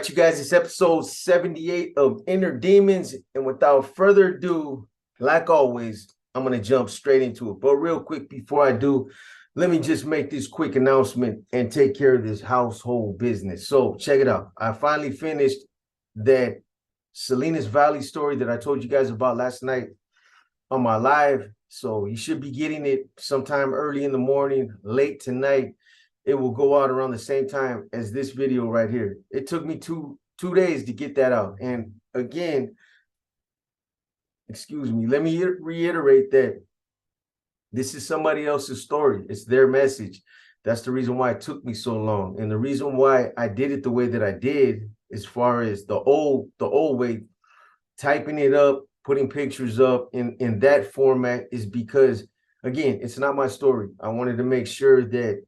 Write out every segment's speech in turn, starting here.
right, you guys, it's episode 78 of Inner Demons. And without further ado, like always, I'm going to jump straight into it. But real quick, before I do, let me just make this quick announcement and take care of this household business. So check it out. I finally finished that Salinas Valley story that I told you guys about last night on my live. So you should be getting it sometime early in the morning, late tonight. It will go out around the same time as this video right here. It took me two days to get that out. And again, excuse me, let me reiterate that this is somebody else's story. It's their message. That's the reason why it took me so long. And the reason why I did it the way that I did, as far as the old way, typing it up, putting pictures up in that format, is because, again, it's not my story. I wanted to make sure that,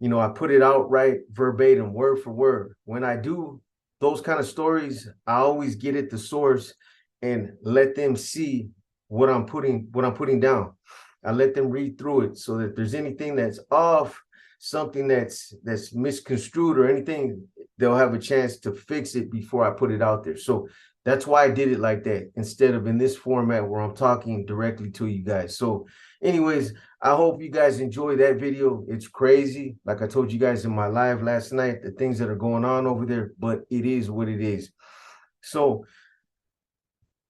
you know, I put it out right, verbatim, word for word. When I do those kind of stories, I always get at the source and let them see what I'm putting down. I let them read through it, so that if there's anything that's off, something that's misconstrued or anything, they'll have a chance to fix it before I put it out there. So that's why I did it like that, instead of in this format where I'm talking directly to you guys. So anyways, I hope you guys enjoy that video. It's crazy, like I told you guys in my live last night, the things that are going on over there, but it is what it is. So,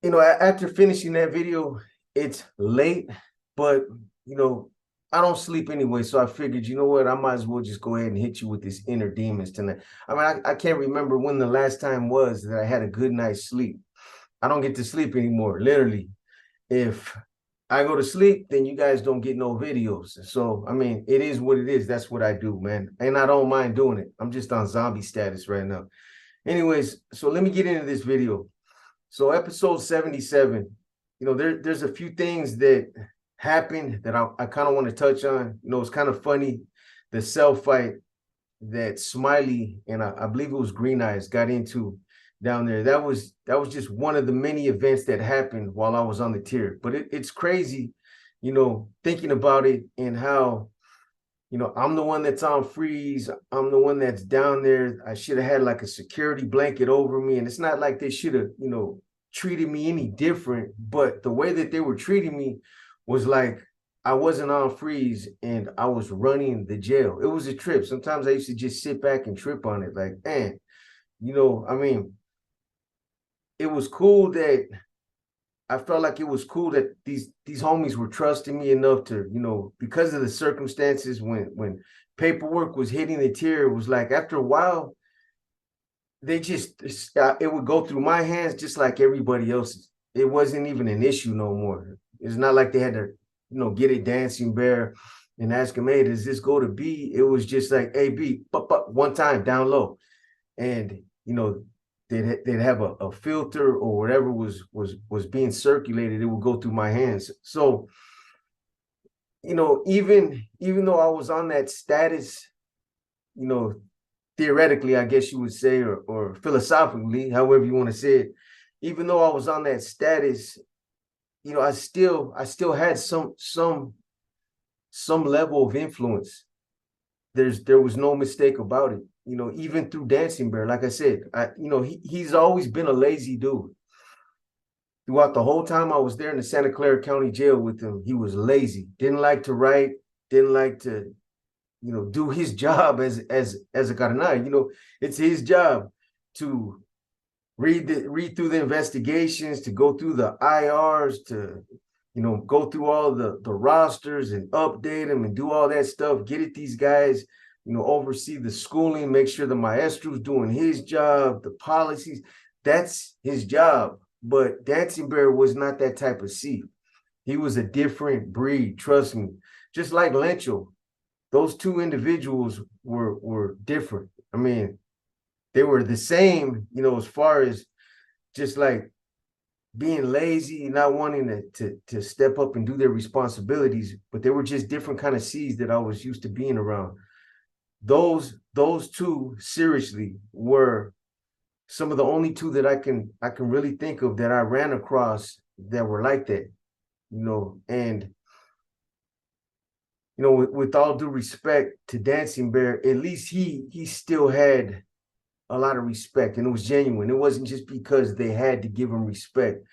you know, after finishing that video, it's late, but, you know, I don't sleep anyway, so I figured, you know what, I might as well just go ahead and hit you with this Inner Demons tonight. I mean, I can't remember when the last time was that I had a good night's sleep. I don't get to sleep anymore, literally. If I go to sleep, then you guys don't get no videos. So, I mean, it is what it is. That's what I do, man. And I don't mind doing it. I'm just on zombie status right now. Anyways, so let me get into this video. So episode 77, you know, there's a few things that happened that I kind of want to touch on. You know, it's kind of funny, the cell fight that Smiley and I believe it was Green Eyes got into down there. That was just one of the many events that happened while I was on the tier. But it's crazy, you know, thinking about it, and how, you know, I'm the one that's on freeze. I'm the one that's down there. I should have had like a security blanket over me. And it's not like they should have, you know, treated me any different, but the way that they were treating me was like I wasn't on freeze and I was running the jail. It was a trip. Sometimes I used to just sit back and trip on it. Like, man, you know, I mean, it was cool that I felt like it was cool that these homies were trusting me enough to, you know, because of the circumstances, when paperwork was hitting the tier, it was like after a while, they just, it would go through my hands just like everybody else's. It wasn't even an issue no more. It's not like they had to, you know, get a Dancing Bear and ask him, hey, does this go to B? It was just like, hey, B, but one time down low. And, you know, they'd have a filter or whatever was being circulated. It would go through my hands. So, you know, even though I was on that status, you know, theoretically, I guess you would say, or philosophically, however you want to say it, even though I was on that status, you know, I still had some level of influence. There was no mistake about it. You know, even through Dancing Bear, like I said, you know, he's always been a lazy dude. Throughout the whole time I was there in the Santa Clara County Jail with him, he was lazy. Didn't like to write, didn't like to, you know, do his job as a carnal. You know, it's his job to read through the investigations, to go through the IRs, to, you know, go through all the rosters and update them and do all that stuff, get at these guys, you know, oversee the schooling, make sure the maestro's doing his job, the policies. That's his job. But Dancing Bear was not that type of seat. He was a different breed, trust me. Just like Lencho, those two individuals were different. I mean, they were the same, you know, as far as just like being lazy, not wanting to step up and do their responsibilities, but they were just different kind of seeds that I was used to being around. Those two seriously were some of the only two that I can really think of that I ran across that were like that, you know. And, you know, with all due respect to Dancing Bear, at least he still had a lot of respect, and it was genuine. It wasn't just because they had to give him respect.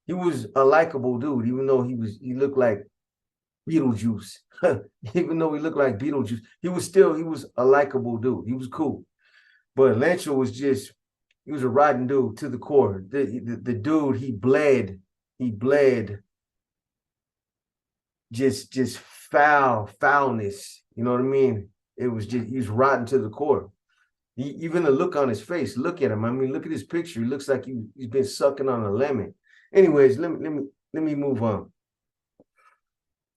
He was a likable dude, even though he looked like Beetlejuice. Even though he looked like Beetlejuice, he was a likable dude. He was cool. But Lancho was he was a rotten dude to the core. The dude, he bled just foulness. You know what I mean? It was just, he was rotten to the core. Even the look on his face, look at him. I mean, look at his picture. He looks like he's been sucking on a lemon. Anyways, let me move on.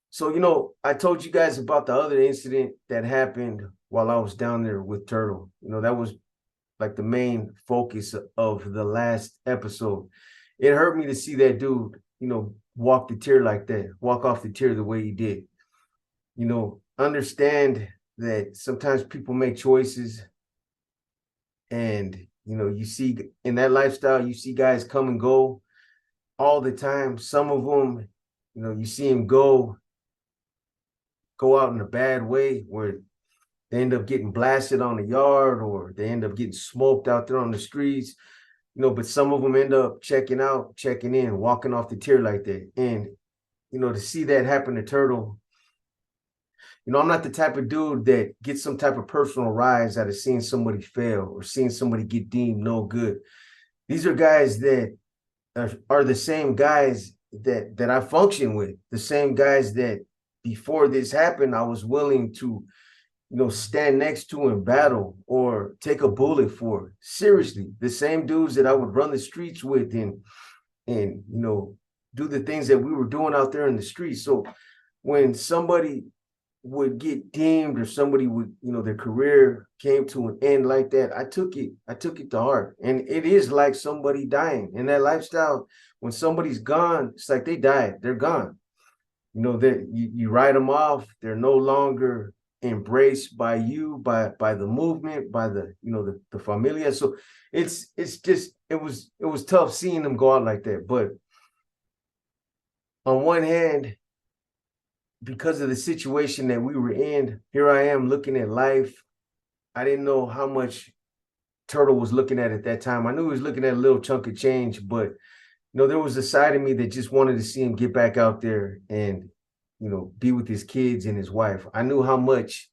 So, you know, I told you guys about the other incident that happened while I was down there with Turtle. You know, that was like the main focus of the last episode. It hurt me to see that dude, you know, walk off the tier the way he did. You know, understand that sometimes people make choices, and, you know, you see in that lifestyle, you see guys come and go all the time. Some of them, you know, you see them go out in a bad way where they end up getting blasted on the yard, or they end up getting smoked out there on the streets, you know, but some of them end up checking out, checking in, walking off the tier like that. And, you know, to see that happen to Turtle, you know, I'm not the type of dude that gets some type of personal rise out of seeing somebody fail or seeing somebody get deemed no good. These are guys that are the same guys that I function with, the same guys that before this happened, I was willing to, you know, stand next to in battle or take a bullet for. Seriously, the same dudes that I would run the streets with and you know, do the things that we were doing out there in the streets. So when somebody would get deemed, or somebody would, you know, their career came to an end like that, I took it to heart. And it is like somebody dying in that lifestyle. When somebody's gone, it's like they died, they're gone. You know, that you write them off, they're no longer embraced by you, by the movement, by the, you know, the familia. So it's just, it was tough seeing them go out like that. But on one hand, because of the situation that we were in, here I am looking at life. I didn't know how much Turtle was looking at that time. I knew he was looking at a little chunk of change, but, you know, there was a side of me that just wanted to see him get back out there and, you know, be with his kids and his wife. I knew how much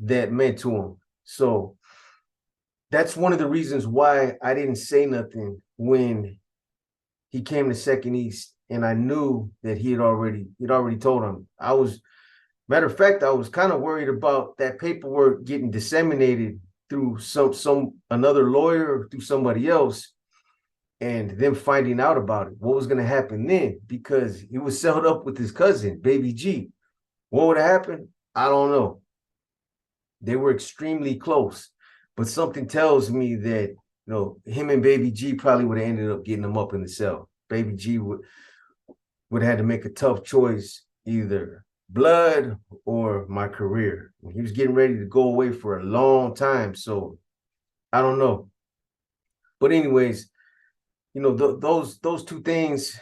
that meant to him. So that's one of the reasons why I didn't say nothing when he came to Second East, and I knew that he'd already told him. Matter of fact, I was kind of worried about that paperwork getting disseminated through another lawyer, through somebody else, and them finding out about it. What was going to happen then? Because he was settled up with his cousin, Baby G. What would have happened? I don't know. They were extremely close, but something tells me that, you know, him and Baby G probably would have ended up getting him up in the cell. Baby G would have had to make a tough choice, either blood or my career. He was getting ready to go away for a long time, so I don't know. But anyways, you know, those two things,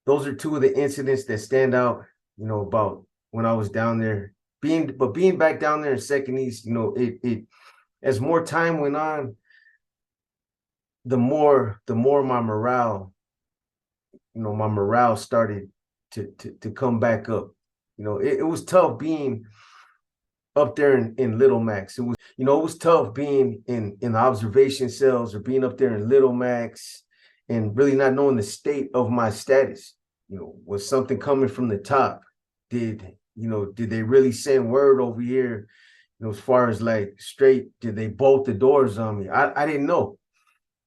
those are two of the incidents that stand out, you know, about when I was down there. Being back down there in Second East, you know, it as more time went on, the more my morale, you know, my morale started to come back up. You know, it was tough being up there in Little Max. It was, you know, it was tough being in the observation cells, or being up there in Little Max and really not knowing the state of my status. You know, was something coming from the top? Did they really send word over here, you know, as far as like straight, did they bolt the doors on me? I didn't know.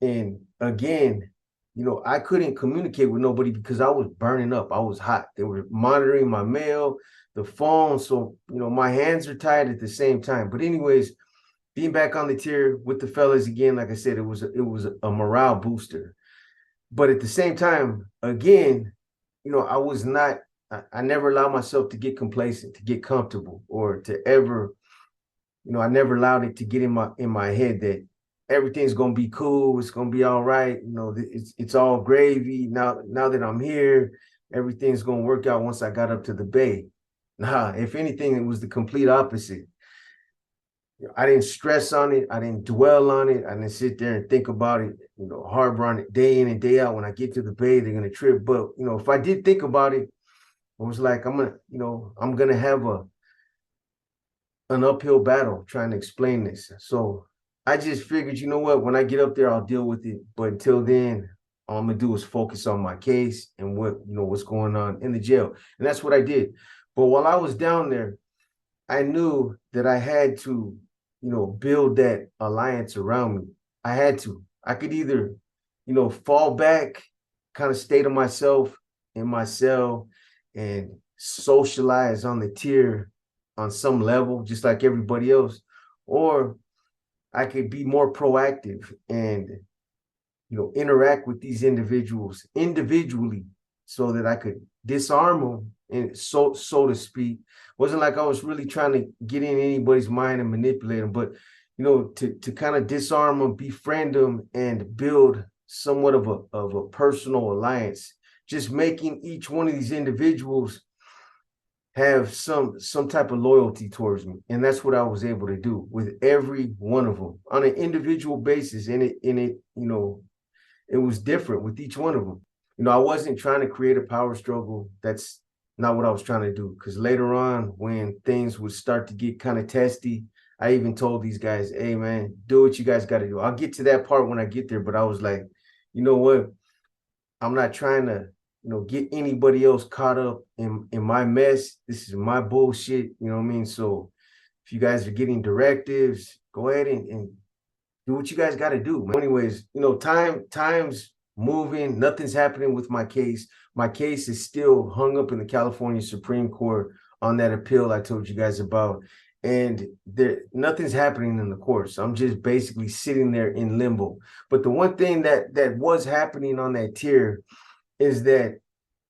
And again, you know, I couldn't communicate with nobody because I was burning up. I was hot. They were monitoring my mail, the phone. So, you know, my hands are tied at the same time. But anyways, being back on the tier with the fellas again, like I said, it was a morale booster. But at the same time, again, you know, I never allowed myself to get complacent, to get comfortable, or to ever, you know, I never allowed it to get in my head that everything's gonna be cool, it's gonna be all right, you know, it's all gravy. Now that I'm here, everything's gonna work out once I got up to the bay. Nah, if anything, it was the complete opposite. I didn't stress on it. I didn't dwell on it. I didn't sit there and think about it, harbor on it day in and day out. When I get to the bay, they're gonna trip. But if I did think about it, it was like I'm gonna have an uphill battle trying to explain this. So I just figured, you know what, when I get up there, I'll deal with it. But until then, all I'm gonna do is focus on my case and what's going on in the jail. And that's what I did. But while I was down there, I knew that I had to, build that alliance around me. I had to. I could either, fall back, kind of stay to myself in my cell and socialize on the tier on some level, just like everybody else, or I could be more proactive and interact with these individuals individually so that I could disarm them, and so to speak. Wasn't like I was really trying to get in anybody's mind and manipulate them, but to kind of disarm them, befriend them, and build somewhat of a personal alliance. Just making each one of these individuals have some type of loyalty towards me, and that's what I was able to do with every one of them on an individual basis. And it was different with each one of them. I wasn't trying to create a power struggle. That's not what I was trying to do. Because later on, when things would start to get kind of testy, I even told these guys, hey, man, do what you guys got to do. I'll get to that part when I get there. But I was like, you know what? I'm not trying to, get anybody else caught up in my mess. This is my bullshit. You know what I mean? So if you guys are getting directives, go ahead and do what you guys got to do. Anyways, time's moving. Nothing's happening with my case. My case is still hung up in the California Supreme Court on that appeal I told you guys about. And nothing's happening in the courts. I'm just basically sitting there in limbo. But the one thing that was happening on that tier is that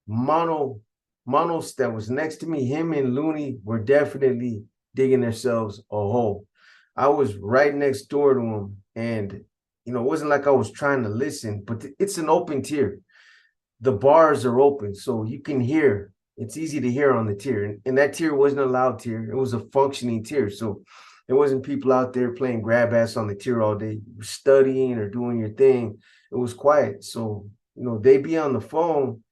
Manos that was next to me, him and Looney were definitely digging themselves a hole. I was right next door to him, and it wasn't like I was trying to listen, but it's an open tier. The bars are open, so you can hear. It's easy to hear on the tier, and that tier wasn't a loud tier. It was a functioning tier, so there wasn't people out there playing grab ass on the tier all day, studying or doing your thing. It was quiet, so they be on the phone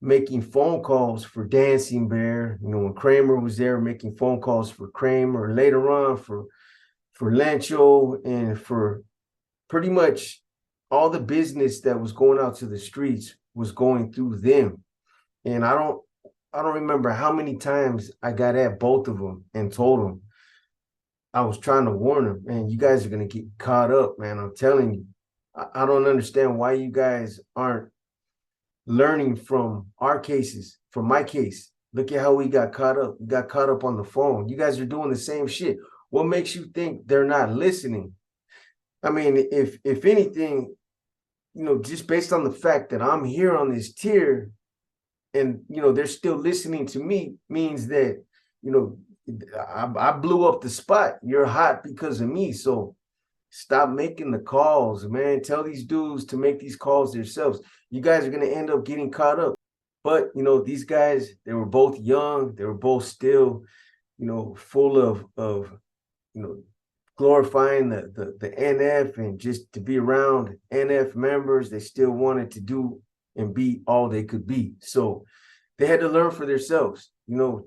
making phone calls for Dancing Bear. When Kramer was there, making phone calls for Kramer. Later on for Lancho, and for pretty much all the business that was going out to the streets was going through them. And I don't remember how many times I got at both of them and told them, I was trying to warn them, man, you guys are going to get caught up, man. I'm telling you. I don't understand why you guys aren't learning from our cases, from my case. Look at how we got caught up. We got caught up on the phone. You guys are doing the same shit. What makes you think they're not listening? I mean, if anything, just based on the fact that I'm here on this tier and, they're still listening to me, means that, I blew up the spot. You're hot because of me. So stop making the calls, man. Tell these dudes to make these calls themselves. You guys are going to end up getting caught up. But, these guys, they were both young. They were both still, full of glorifying the NF, and just to be around NF members. They still wanted to do and be all they could be. So they had to learn for themselves,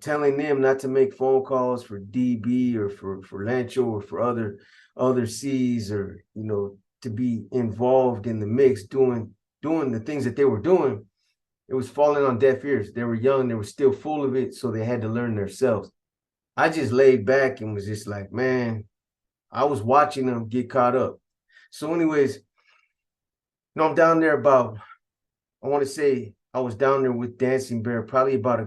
telling them not to make phone calls for DB or for Lancho or for other C's, or, to be involved in the mix, doing the things that they were doing. It was falling on deaf ears. They were young. They were still full of it. So they had to learn themselves. I just laid back and was just like, man, I was watching them get caught up. So anyways, I'm down there about, I want to say I was down there with Dancing Bear probably about I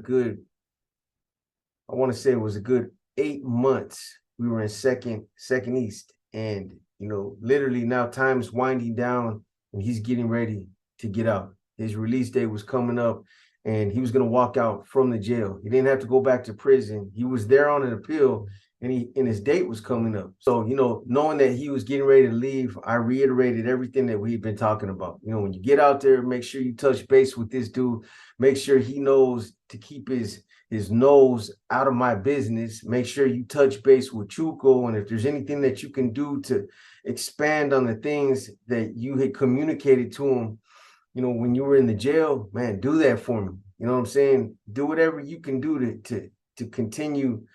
want to say it was a good 8 months. We were in second East, and literally now time's winding down and he's getting ready to get out. His release date was coming up, and he was going to walk out from the jail. He didn't have to go back to prison. He was there on an appeal, and his date was coming up. So, knowing that he was getting ready to leave, I reiterated everything that we've been talking about. When you get out there, make sure you touch base with this dude. Make sure he knows to keep his nose out of my business. Make sure you touch base with Chuco, and if there's anything that you can do to expand on the things that you had communicated to him, when you were in the jail, man, do that for me. You know what I'm saying? Do whatever you can do to continue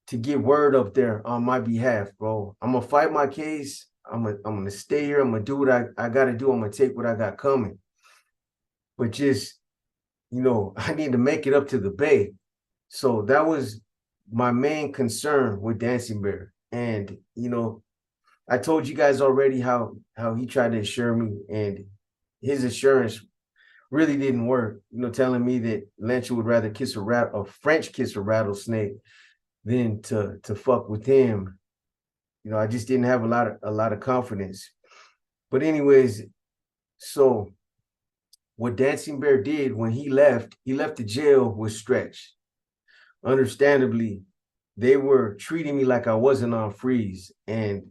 to get word up there on my behalf, bro. I'm gonna fight my case. I'm gonna stay here. I'm gonna do what I gotta do. I'm gonna take what I got coming. But just, I need to make it up to the Bay. So that was my main concern with Dancing Bear. And, I told you guys already how he tried to assure me, and his assurance really didn't work. Telling me that Lencho would rather kiss a French kiss a rattlesnake than to fuck with him. I just didn't have a lot of confidence. But anyways, so what Dancing Bear did when he left the jail with Stretch. Understandably, they were treating me like I wasn't on freeze, and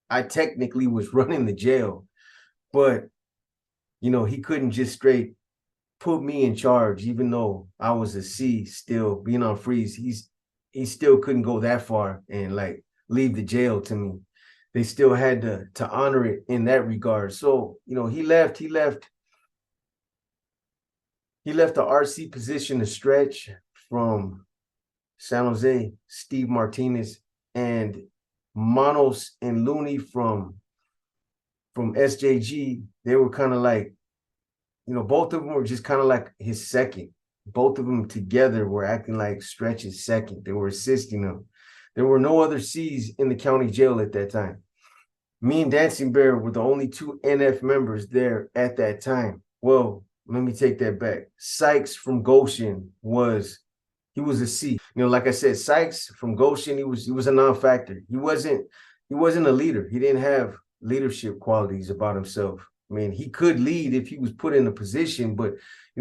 I technically was running the jail, but he couldn't just straight put me in charge, even though I was a C still being on freeze. He still couldn't go that far and like leave the jail to me. They still had to honor it in that regard. So, he left the RC position to Stretch from San Jose, Steve Martinez, and Manos and Looney from SJG. They were kind of like, both of them were just kind of like his second. Both of them together were acting like Stretch's second. They were assisting him. There were no other C's in the county jail at that time. Me and Dancing Bear were the only two NF members there at that time. Well, let me take that back. Sykes from Goshen was a C. Like I said, Sykes from Goshen, he was a non-factor. He wasn't a leader. He didn't have leadership qualities about himself. I mean, he could lead if he was put in a position, but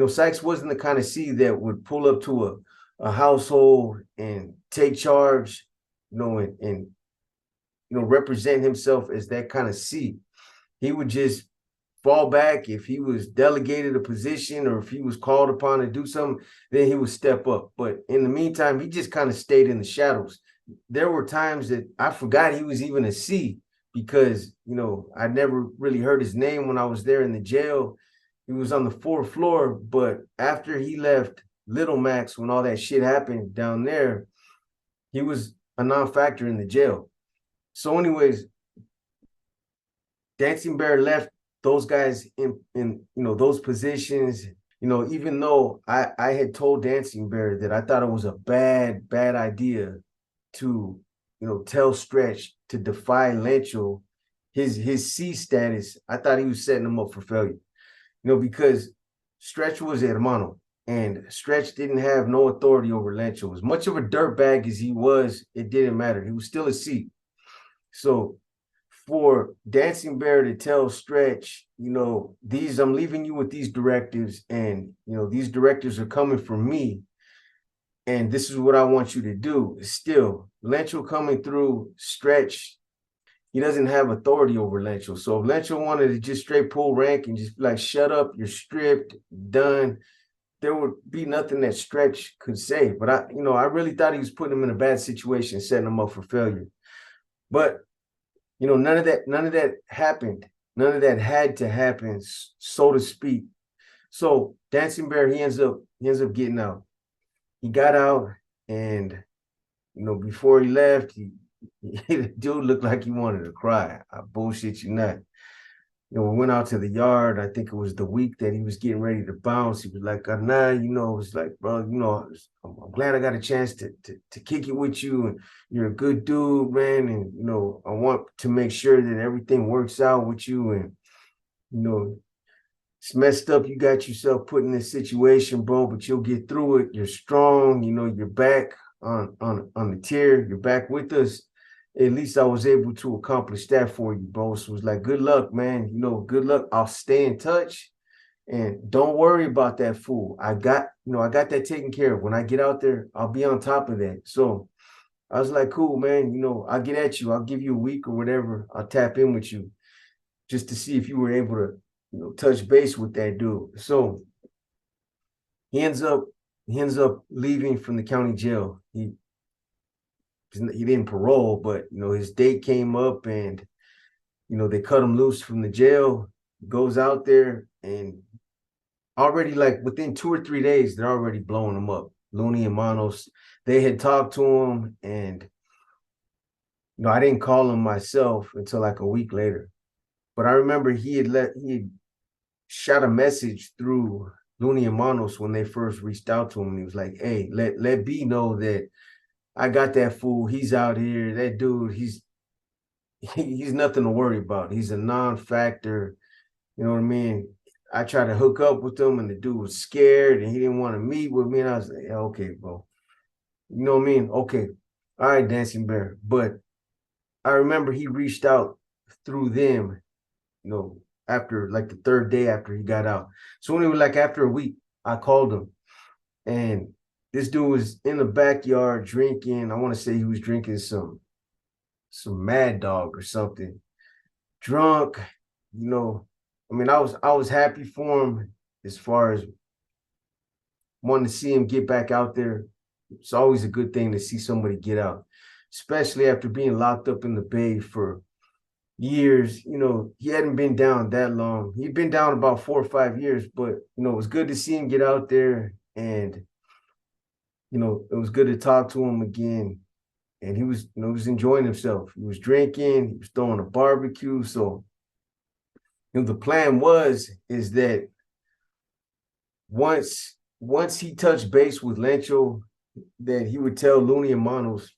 Sykes wasn't the kind of C that would pull up to a household and take charge, and represent himself as that kind of C. He would just fall back if he was delegated a position or if he was called upon to do something, then he would step up. But in the meantime, he just kind of stayed in the shadows. There were times that I forgot he was even a C because, I never really heard his name when I was there in the jail. He was on the 4th floor, but after he left Little Max, when all that shit happened down there, he was a non-factor in the jail. So anyways, Dancing Bear left those guys in those positions. Even though I had told Dancing Bear that I thought it was a bad idea to tell Stretch to defy Lencho, his C status, I thought he was setting him up for failure. Because Stretch was hermano, and Stretch didn't have no authority over Lencho. As much of a dirtbag as he was, it didn't matter. He was still a C. So for Dancing Bear to tell Stretch, I'm leaving you with these directives, and these directives are coming from me, and this is what I want you to do. Still, Lencho coming through, Stretch, he doesn't have authority over Lencho. So if Lencho wanted to just straight pull rank and just be like, shut up, you're stripped, done, there would be nothing that Stretch could say. But I really thought he was putting him in a bad situation, setting him up for failure. But none of that happened. None of that had to happen, so to speak. So Dancing Bear, he ends up getting out. He got out, and before he left, the dude looked like he wanted to cry. I bullshit you not. We went out to the yard. I think it was the week that he was getting ready to bounce. He was like, nah, it's like, bro, I'm glad I got a chance to kick it with you. And you're a good dude, man. And, I want to make sure that everything works out with you. And, it's messed up. You got yourself put in this situation, bro, but you'll get through it. You're strong. You're back on the tier. You're back with us. At least I was able to accomplish that for you, bro. So it was like, good luck, man. Good luck. I'll stay in touch, and don't worry about that fool. I got that taken care of. When I get out there, I'll be on top of that. So I was like, cool, man, I'll get at you. I'll give you a week or whatever. I'll tap in with you just to see if you were able to, touch base with that dude. So he ends up leaving from the county jail. He didn't parole, but his date came up and they cut him loose from the jail. He goes out there and already like within 2 or 3 days, they're already blowing him up. Looney and Manos, they had talked to him, and I didn't call him myself until like a week later. But I remember he had shot a message through Looney and Manos when they first reached out to him. And he was like, hey, let B know that I got that fool. He's out here. That dude, he's nothing to worry about. He's a non-factor. You know what I mean? I tried to hook up with him, and the dude was scared, and he didn't want to meet with me. And I was like, yeah, okay, bro. You know what I mean? Okay. All right, Dancing Bear. But I remember he reached out through them, after like the third day after he got out. So when it was like after a week, I called him, and this dude was in the backyard drinking. I want to say he was drinking some Mad Dog or something. Drunk, I mean, I was happy for him as far as wanting to see him get back out there. It's always a good thing to see somebody get out, especially after being locked up in the Bay for years. He hadn't been down that long. He'd been down about 4 or 5 years, but it was good to see him get out there, and it was good to talk to him again. And he was, he was enjoying himself. He was drinking, he was throwing a barbecue. So, the plan is that once he touched base with Lencho, that he would tell Looney and Manos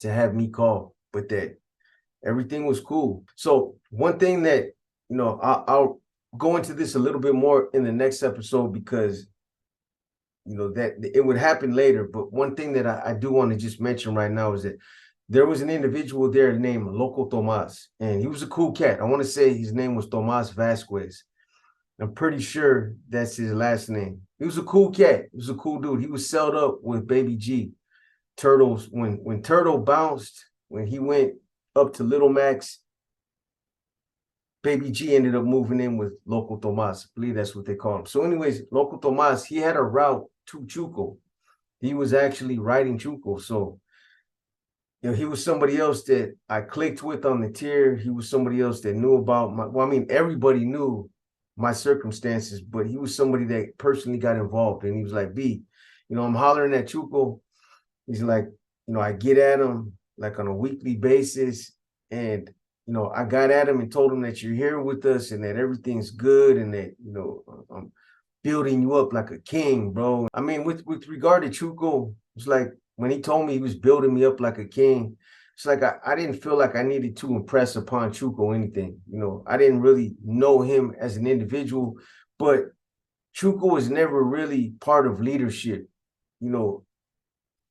to have me call, but that everything was cool. So one thing that, I'll go into this a little bit more in the next episode, because that it would happen later. But one thing that I do want to just mention right now is that there was an individual there named Loco Tomas, and he was a cool cat. I want to say his name was Tomas Vasquez. I'm pretty sure that's his last name. He was a cool cat. He was a cool dude. He was sold up with Baby G. Turtles, when Turtle bounced, when he went up to Little Max, Baby G ended up moving in with Loco Tomas. I believe that's what they call him. So anyways, Loco Tomas, he had a route to Chuco. He was actually riding Chuco. So, he was somebody else that I clicked with on the tier. He was somebody else that knew about everybody knew my circumstances, but he was somebody that personally got involved. And he was like, B, I'm hollering at Chuco. He's like, I get at him like on a weekly basis. And, I got at him and told him that you're here with us and that everything's good, and that, I'm building you up like a king, bro. I mean, with regard to Chuco, it's like when he told me he was building me up like a king, it's like I didn't feel like I needed to impress upon Chuco anything. I didn't really know him as an individual, but Chuco was never really part of leadership.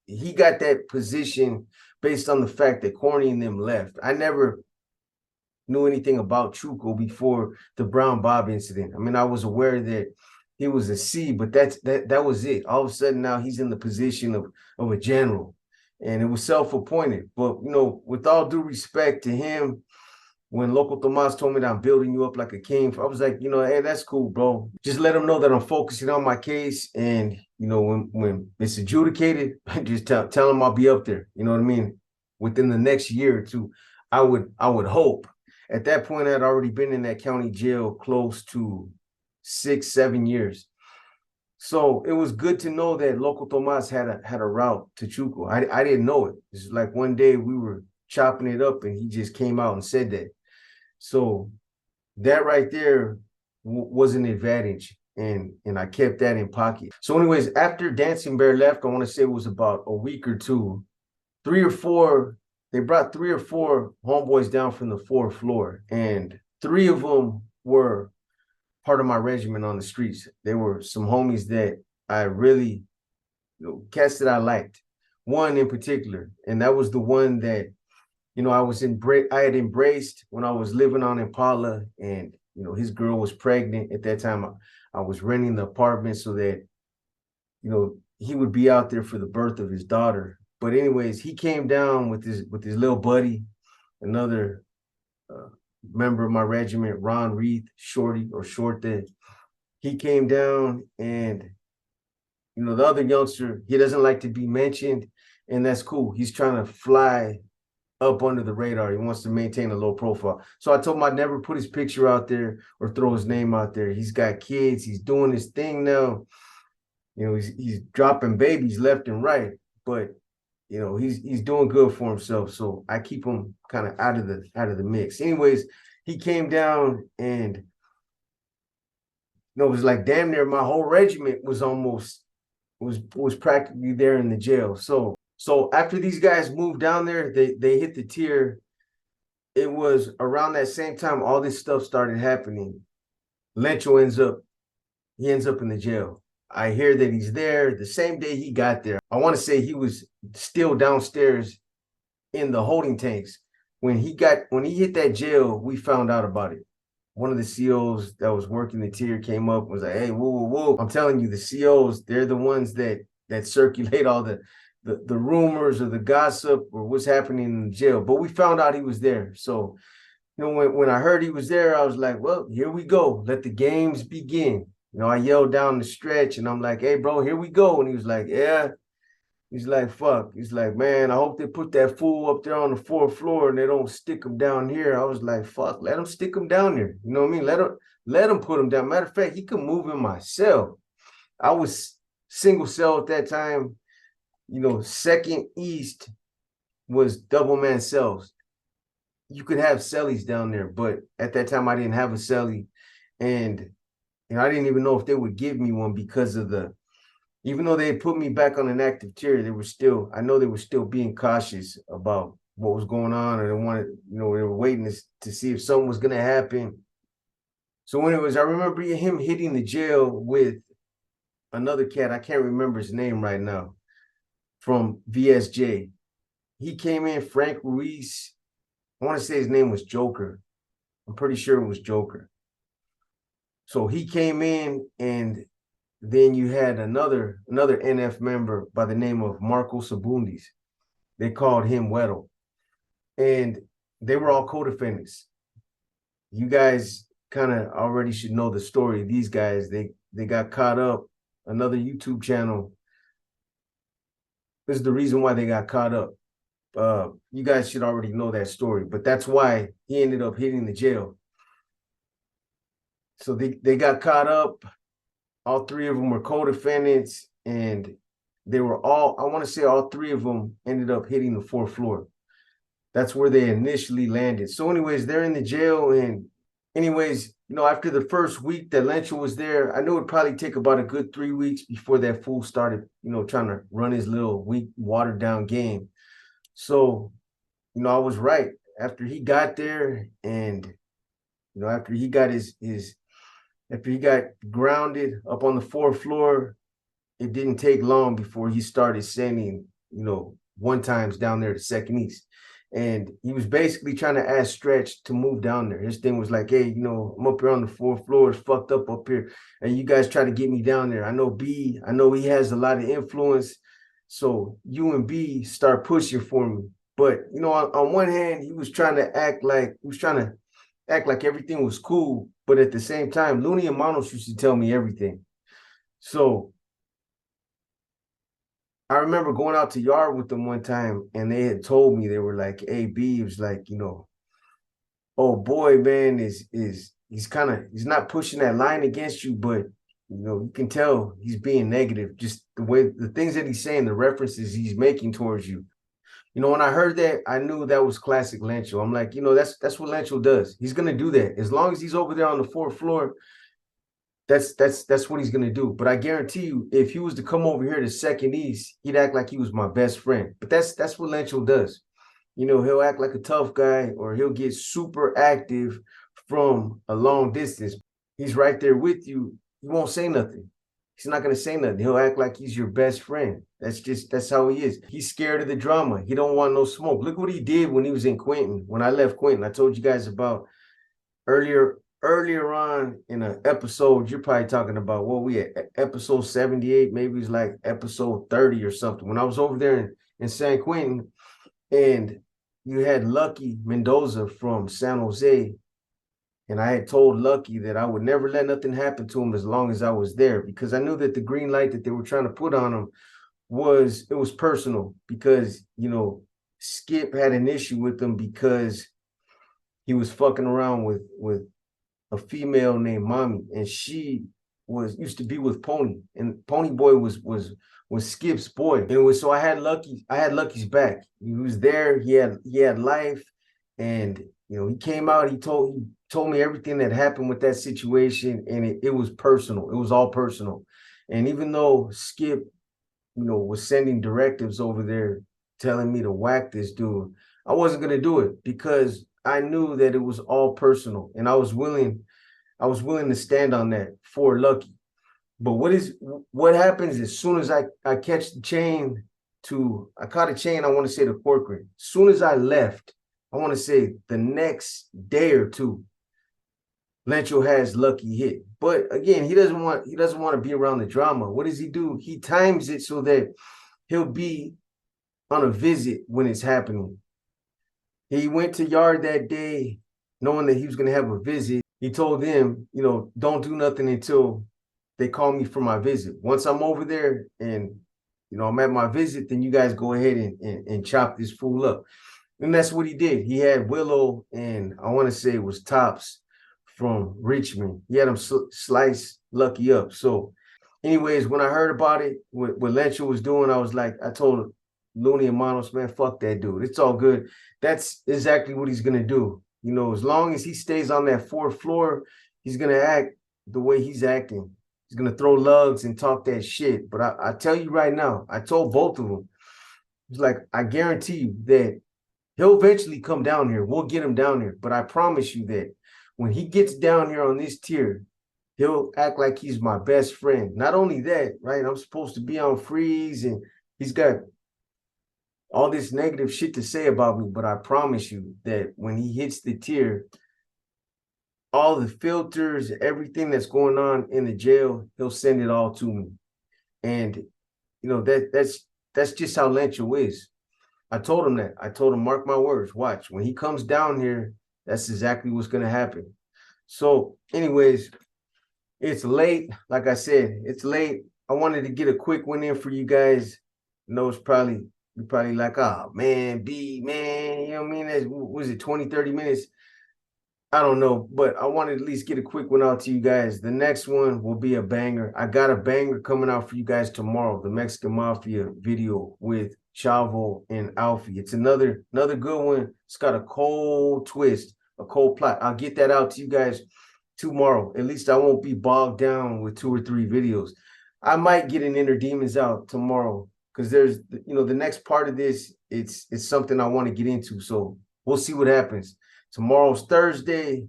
He got that position based on the fact that Corny and them left. I never knew anything about Chuco before the Brown Bob incident. I mean, I was aware that he was a C, but that was it. All of a sudden now he's in the position of a general, and it was self-appointed. But with all due respect to him, when Loco Tomas told me that I'm building you up like a king, I was like, hey, that's cool, bro. Just let him know that I'm focusing on my case, and when it's adjudicated, just tell him I'll be up there. You know what I mean? Within the next year or two, I would hope. At that point, I'd already been in that county jail close to 6-7 years. So it was good to know that Loco Tomas had a route to Chuco. I didn't know it. It's like one day we were chopping it up, and he just came out and said that. So that right there was an advantage, and I kept that in pocket. So anyways, after Dancing Bear left, I want to say it was about a week or two, they brought 3 or 4 homeboys down from the 4th floor, and 3 of them were part of my regiment on the streets. They were some homies that I really, cats that I liked. One in particular, and that was the one that, I had embraced when I was living on Impala, and, his girl was pregnant at that time. I was renting the apartment so that, he would be out there for the birth of his daughter. But anyways, he came down with his little buddy, another member of my regiment, Ron Reith, Shorty or Shorty. He came down, and the other youngster, he doesn't like to be mentioned, and that's cool. He's trying to fly up under the radar. He wants to maintain a low profile. So I told him I'd never put his picture out there or throw his name out there. He's got kids. He's doing his thing now. He's dropping babies left and right, but he's doing good for himself. So I keep him kind of out of the mix. Anyways, he came down, and it was like damn near my whole regiment was practically there in the jail. So after these guys moved down there, they hit the tier. It was around that same time all this stuff started happening. Lencho ends up in the jail. I hear that he's there the same day he got there. I want to say he was still downstairs in the holding tanks. When he hit that jail, we found out about it. One of the COs that was working the tier came up and was like, "Hey, whoa. I'm telling you, the COs, they're the ones that circulate all the rumors or the gossip or what's happening in the jail." But we found out he was there. So, when I heard he was there, I was like, well, here we go. Let the games begin. I yelled down the stretch, and I'm like, "Hey, bro, here we go." And he was like, "Yeah." He's like, "Fuck." He's like, "Man, I hope they put that fool up there on the 4th floor and they don't stick him down here." I was like, "Fuck, let him stick him down there." You know what I mean? Let him put him down. Matter of fact, he could move in my cell. I was single cell at that time. Second East was double man cells. You could have cellies down there, but at that time I didn't have a cellie, and I didn't even know if they would give me one because of even though they had put me back on an active tier, they were still being cautious about what was going on, and they were waiting to see if something was going to happen. So anyways, I remember him hitting the jail with another cat. I can't remember his name right now, from VSJ. He came in, Frank Ruiz. I want to say his name was Joker. I'm pretty sure it was Joker. So he came in, and then you had another NF member by the name of Marco Sabundis. They called him Weddle. And they were all co-defendants. You guys kind of already should know the story. These guys, they got caught up. Another YouTube channel. This is the reason why they got caught up. You guys should already know that story, but that's why he ended up hitting the jail. So they got caught up. All 3 of them were co-defendants, and they were I want to say all 3 of them ended up hitting the 4th floor. That's where they initially landed. So anyways, they're in the jail, and anyways, after the first week that Lencho was there, I knew it'd probably take about a good 3 weeks before that fool started, trying to run his little weak, watered down game. So, I was right. After he got there, and after he got after he got grounded up on the 4th floor, it didn't take long before he started sending, one times down there to Second East. And he was basically trying to ask Stretch to move down there. His thing was like, "Hey, I'm up here on the 4th floor. It's fucked up here. And you guys try to get me down there. I know he has a lot of influence. So you and B start pushing for me." But, on one hand, he was trying to act like everything was cool. But at the same time, Looney and Manos used to tell me everything. So I remember going out to yard with them one time, and they had told me, they were like, "Hey, B," it was like, "Oh boy, man, he's not pushing that line against you, but you can tell he's being negative. Just the things that he's saying, the references he's making towards you." When I heard that, I knew that was classic Lencho. I'm like, that's what Lencho does. He's gonna do that as long as he's over there on the 4th floor. That's what he's gonna do. But I guarantee you, if he was to come over here to Second East, he'd act like he was my best friend. But that's what Lencho does. He'll act like a tough guy, or he'll get super active from a long distance. He's right there with you. He won't say nothing. He's not gonna say nothing. He'll act like he's your best friend. That's how he is. He's scared of the drama. He don't want no smoke. Look what he did when he was in Quentin. When I left Quentin, I told you guys about earlier on in an episode. You're probably talking about what we at episode 78, maybe it's like episode 30 or something. When I was over there in San Quentin, and you had Lucky Mendoza from San Jose. And I had told Lucky that I would never let nothing happen to him as long as I was there, because I knew that the green light that they were trying to put on him was personal, because, you know, Skip had an issue with him because he was fucking around with a female named Mommy, and she used to be with Pony, and Pony Boy was Skip's boy. And it was, so I had Lucky's back. He was there, he had life, and you know, he came out, he told me everything that happened with that situation, and it was personal. It was all personal. And even though Skip, you know, was sending directives over there telling me to whack this dude, I wasn't gonna do it, because I knew that it was all personal, and I was willing to stand on that for Lucky. But what happens as soon as I catch the chain I caught a chain, I want to say, to Corcoran. As soon as I left, I want to say the next day or two, Lencho has Lucky hit. But again, he doesn't want to be around the drama. What does he do? He times it so that he'll be on a visit when it's happening. He went to Yard that day knowing that he was going to have a visit. He told them, you know, don't do nothing until they call me for my visit. Once I'm over there and, you know, I'm at my visit, then you guys go ahead and chop this fool up. And that's what he did. He had Willow, and I want to say it was Tops from Richmond. He had him slice Lucky up. So anyways, when I heard about it, what Lencho was doing, I was like, I told Looney and Manos, man, fuck that dude. It's all good. That's exactly what he's going to do. You know, as long as he stays on that fourth floor, he's going to act the way he's acting. He's going to throw lugs and talk that shit. But I tell you right now, I told both of them, it's like, I guarantee you that he'll eventually come down here. We'll get him down here. But I promise you that when he gets down here on this tier, he'll act like he's my best friend. Not only that, right? I'm supposed to be on freeze, and he's got all this negative shit to say about me, but I promise you that when he hits the tier, all the filters, everything that's going on in the jail, he'll send it all to me. And you know, that's just how Lencho is. I told him that. I told him, mark my words, watch. When he comes down here, that's exactly what's gonna happen. So, anyways, it's late. Like I said, it's late. I wanted to get a quick one in for you guys. I know you're probably like, oh man, man, you know what I mean? That's, what was it, 20, 30 minutes? I don't know, but I wanted to at least get a quick one out to you guys. The next one will be a banger. I got a banger coming out for you guys tomorrow, the Mexican Mafia video with Chavo and Alfie. It's another good one. It's got a cold twist, a cold plot. I'll get that out to you guys tomorrow. At least I won't be bogged down with 2 or 3 videos. I might get an Inner Demons out tomorrow, because there's, you know, the next part of this, it's something I want to get into. So we'll see what happens. Tomorrow's Thursday.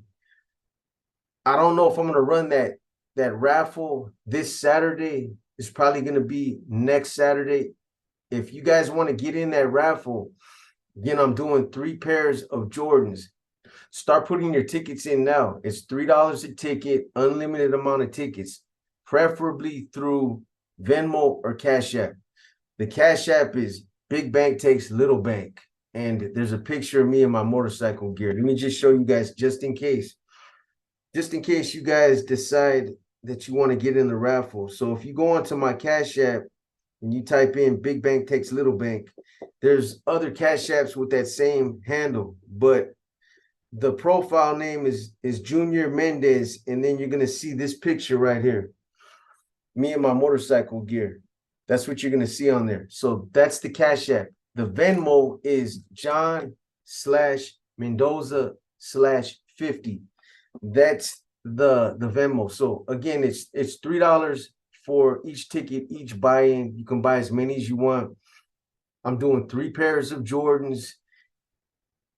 I don't know if I'm going to run that raffle this Saturday. It's probably going to be next Saturday. If you guys want to get in that raffle, again, I'm doing 3 pairs of Jordans. Start putting your tickets in now. It's $3 a ticket, unlimited amount of tickets, preferably through Venmo or Cash App. The Cash App is Big Bank Takes Little Bank. And there's a picture of me in my motorcycle gear. Let me just show you guys, just in case you guys decide that you want to get in the raffle. So if you go onto my Cash App and you type in Big Bank Takes Little Bank, there's other Cash Apps with that same handle, but the profile name is Junior Mendez, and then you're going to see this picture right here, me in my motorcycle gear. That's what you're going to see on there. So that's the Cash App. The Venmo is John/Mendoza/50. That's the Venmo. So again, it's $3 for each ticket, each buy-in. You can buy as many as you want. I'm doing 3 pairs of Jordans.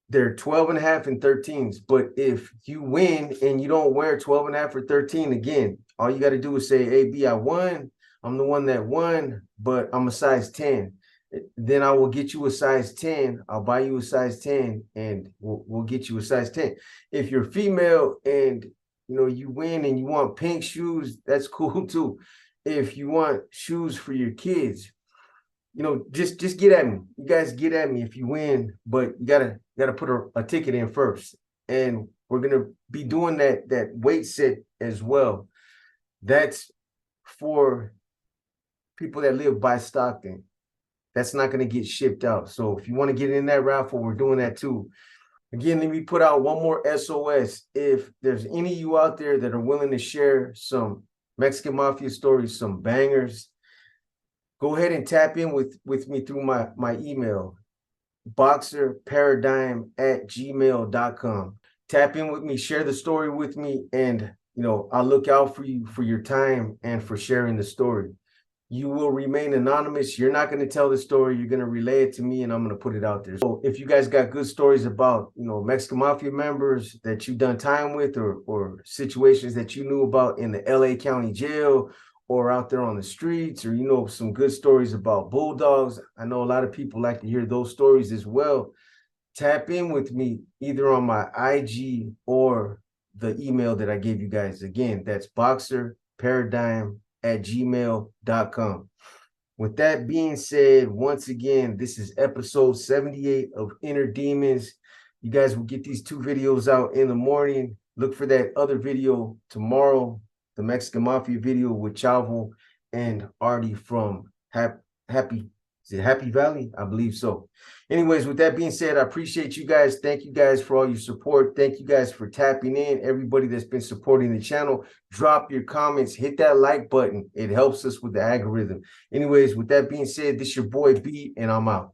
They're 12.5 and 13s. But if you win and you don't wear 12.5 or 13, again, all you got to do is say, hey, B, I won. I'm the one that won, but I'm a size 10. Then I will get you a size 10. I'll buy you a size 10, and we'll get you a size 10. If you're female and you know you win and you want pink shoes, that's cool too. If you want shoes for your kids, just get at me. You guys get at me if you win, but you gotta put a ticket in first. And we're gonna be doing that weight set as well. That's for people that live by Stockton. That's not gonna get shipped out. So if you want to get in that raffle, we're doing that too. Again, let me put out one more SOS. If there's any of you out there that are willing to share some Mexican Mafia stories, some bangers, go ahead and tap in with me through my email, boxerparadigm@gmail.com. Tap in with me, share the story with me, and I'll look out for you for your time and for sharing the story. You will remain anonymous. You're not going to tell the story. You're going to relay it to me, and I'm going to put it out there. So if you guys got good stories about, Mexican Mafia members that you've done time with, or situations that you knew about in the LA County Jail or out there on the streets, or, some good stories about bulldogs, I know a lot of people like to hear those stories as well. Tap in with me either on my IG or the email that I gave you guys. Again, that's boxerparadigm@gmail.com. With that being said, once again, this is episode 78 of Inner Demons. You guys will get these 2 videos out in the morning. Look for that other video tomorrow, the Mexican Mafia video with Chavo and Artie from Happy Valley? I believe so. Anyways, with that being said, I appreciate you guys. Thank you guys for all your support. Thank you guys for tapping in. Everybody that's been supporting the channel, drop your comments, hit that like button. It helps us with the algorithm. Anyways, with that being said, this is your boy B, and I'm out.